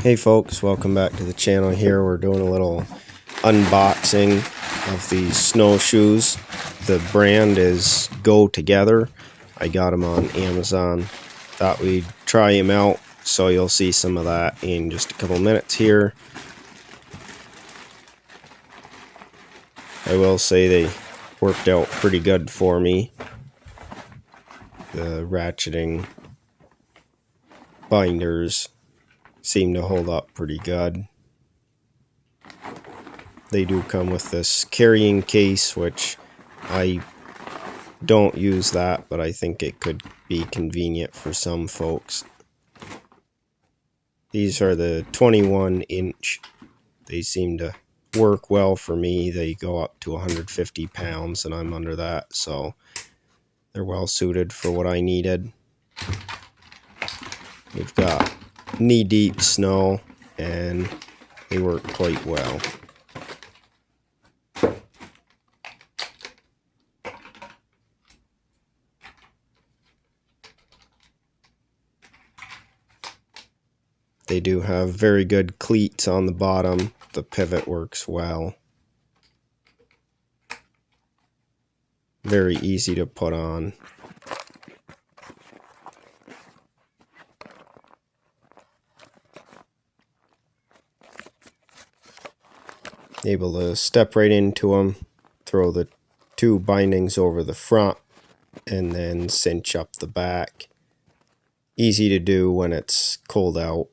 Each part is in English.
Hey folks, welcome back to the channel. Here we're doing a little unboxing of these snowshoes. The brand is Go Together. I got them on Amazon. Thought we'd try them out, so you'll see some of that in just a couple minutes here. I will say they worked out pretty good for me. The ratcheting binders seem to hold up pretty good. They do come with this carrying case, which I don't use that, but I think it could be convenient for some folks. These are the 21-inch. They seem to work well for me. They go up to 150 pounds, and I'm under that, so they're well suited for what I needed. We've got knee-deep snow, and they work quite well. They do have very good cleats on the bottom. The pivot works well. Very easy to put on. Able to step right into them, throw the two bindings over the front, and then cinch up the back. Easy to do when it's cold out.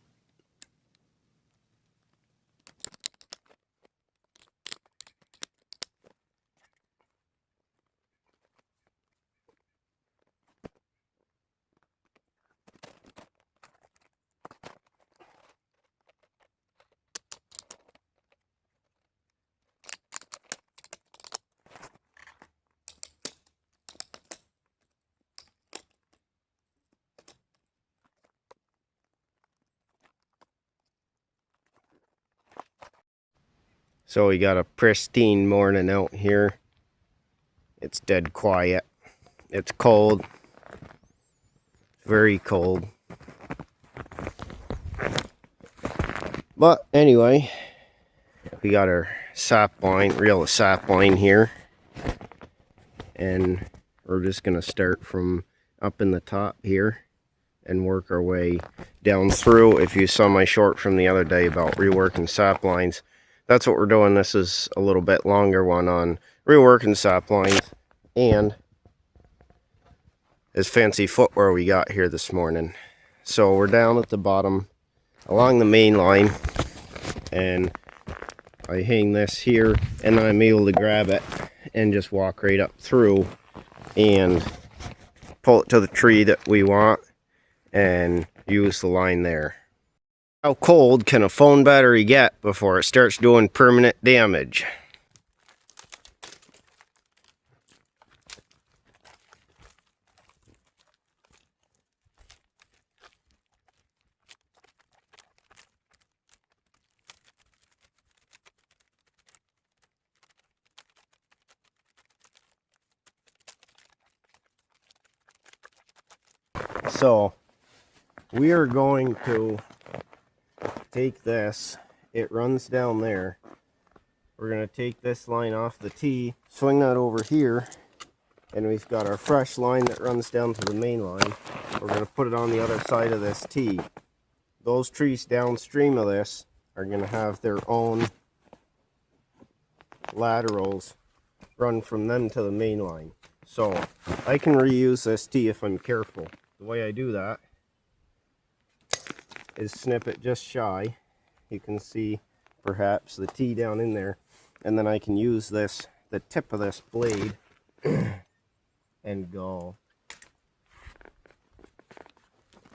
So we got a pristine morning out here. It's dead quiet. It's cold. Very cold. But anyway, we got our sapline, reel of sapline here. And we're just going to start from up in the top here and work our way down through. If you saw my short from the other day about reworking saplines, that's what we're doing. This is a little bit longer one on reworking saplines and this fancy footwear we got here this morning. So we're down at the bottom along the main line, and I hang this here, and I'm able to grab it and just walk right up through and pull it to the tree that we want and use the line there. How cold can a phone battery get before it starts doing permanent damage? So we are going to take this, it runs down there. We're going to take this line off the tee, swing that over here, and we've got our fresh line that runs down to the main line. We're going to put it on the other side of this tee. Those trees downstream of this are going to have their own laterals run from them to the main line. So I can reuse this tee if I'm careful. The way I do that is snip it just shy. You can see perhaps the tee down in there, and then I can use this, the tip of this blade, and go.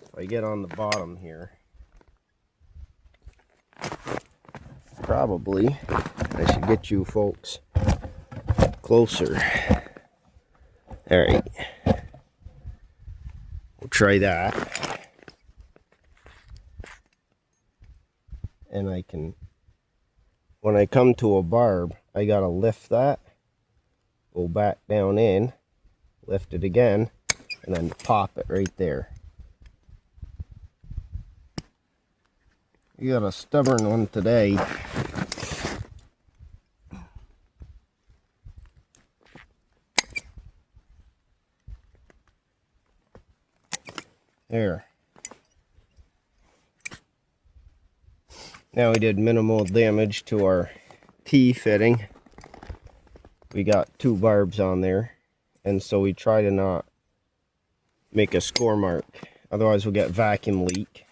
If I get on the bottom here, probably I should get you folks closer. All right, we'll try that. And I can, when I come to a barb, I gotta lift that, go back down in, lift it again, and then pop it right there. We got a stubborn one today. There. Now we did minimal damage to our T fitting. We got 2 barbs on there, and so we try to not make a score mark, otherwise we'll get vacuum leak.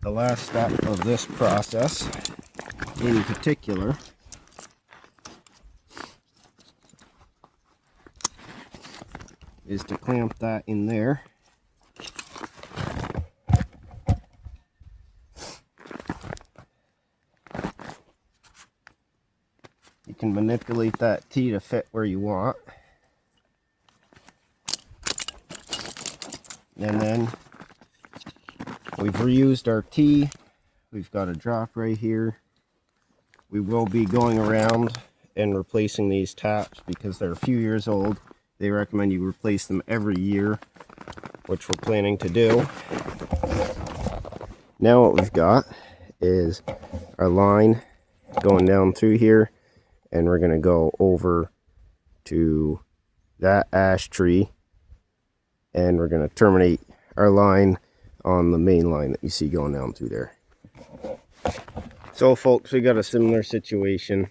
The last step of this process in particular is to clamp that in there. You can manipulate that T to fit where you want. And then we've reused our T. We've got a drop right here. We will be going around and replacing these taps because they're a few years old. They recommend you replace them every year, which we're planning to do. Now what we've got is our line going down through here, and we're going to go over to that ash tree, and we're going to terminate our line on the main line that you see going down through there. So folks, we got a similar situation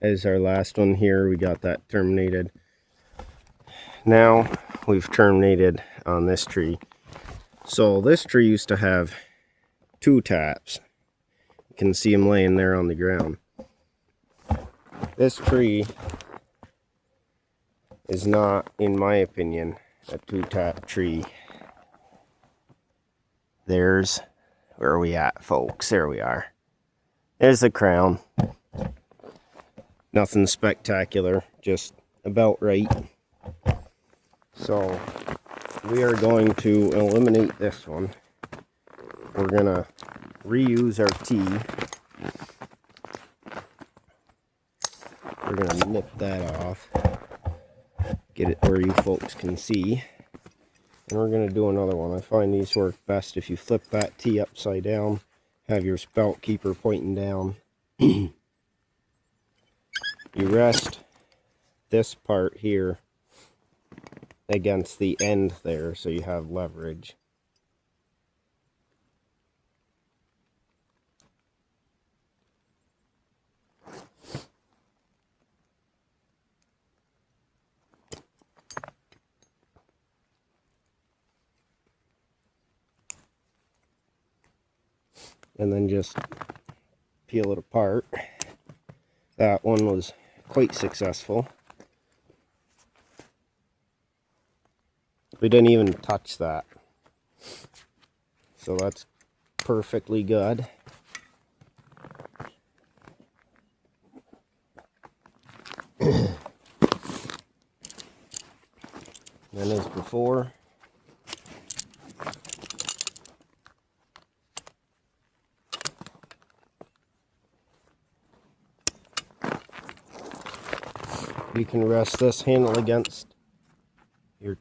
as our last one here. We got that terminated. Now we've terminated on this tree. So this tree used to have 2 taps. You can see them laying there on the ground. This tree is not, in my opinion, a 2-tap tree. There's, where are we at, folks? There we are. There's the crown. Nothing spectacular, just about right. So we are going to eliminate this one. We're going to reuse our T. We're going to nip that off. Get it where you folks can see. And we're going to do another one. I find these work best if you flip that T upside down. Have your spout keeper pointing down. You rest this part here against the end there so you have leverage. And then just peel it apart. That one was quite successful. We didn't even touch that. So that's perfectly good. And as before, you can rest this handle against your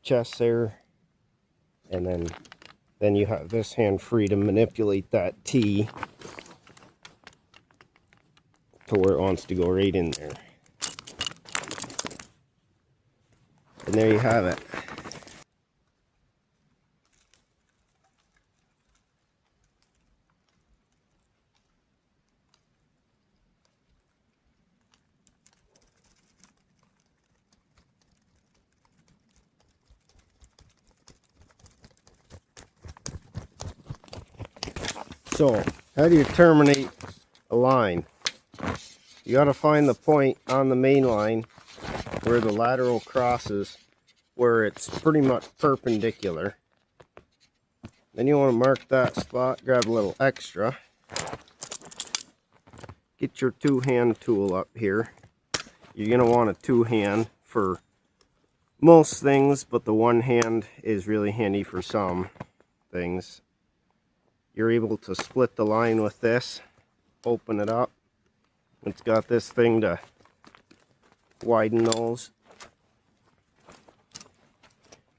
chest there, and then you have this hand free to manipulate that T to where it wants to go right in there. And there you have it. So, how do you terminate a line? You got to find the point on the main line where the lateral crosses, where it's pretty much perpendicular. Then you want to mark that spot, grab a little extra. Get your 2-hand tool up here. You're going to want a 2-hand for most things, but the 1-hand is really handy for some things. You're able to split the line with this, open it up. It's got this thing to widen those.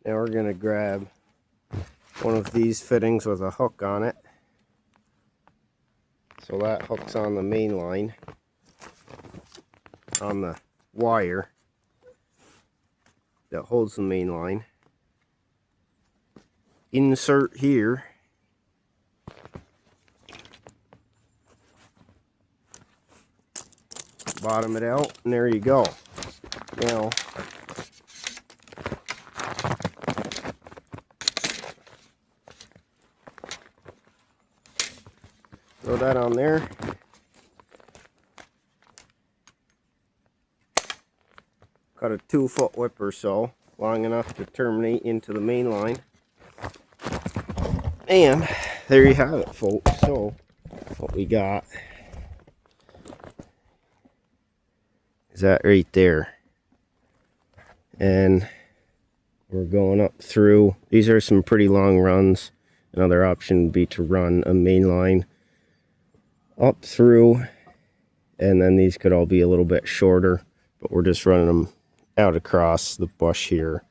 Now we're going to grab one of these fittings with a hook on it. So that hooks on the main line on the wire that holds the main line. Insert here. Bottom it out, and there you go. Now, throw that on there. Cut a 2-foot whip or so, long enough to terminate into the main line. And there you have it, folks. So what we got is that right there. And we're going up through. These are some pretty long runs. Another option would be to run a main line up through, and then these could all be a little bit shorter, but we're just running them out across the bush here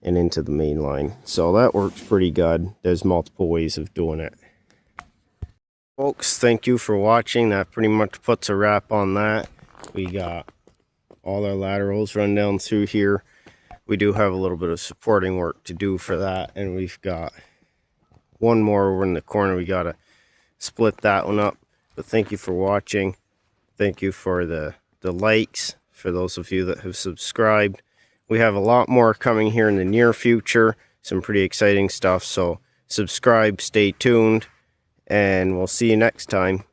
and into the main line. So that works pretty good. There's multiple ways of doing it. Folks, thank you for watching. That pretty much puts a wrap on that. We got all our laterals run down through here. We do have a little bit of supporting work to do for that, and we've got one more over in the corner. We got to split that one up. But thank you for watching. Thank you for the likes, for those of you that have subscribed. We have a lot more coming here in the near future, some pretty exciting stuff. So subscribe, stay tuned, and we'll see you next time.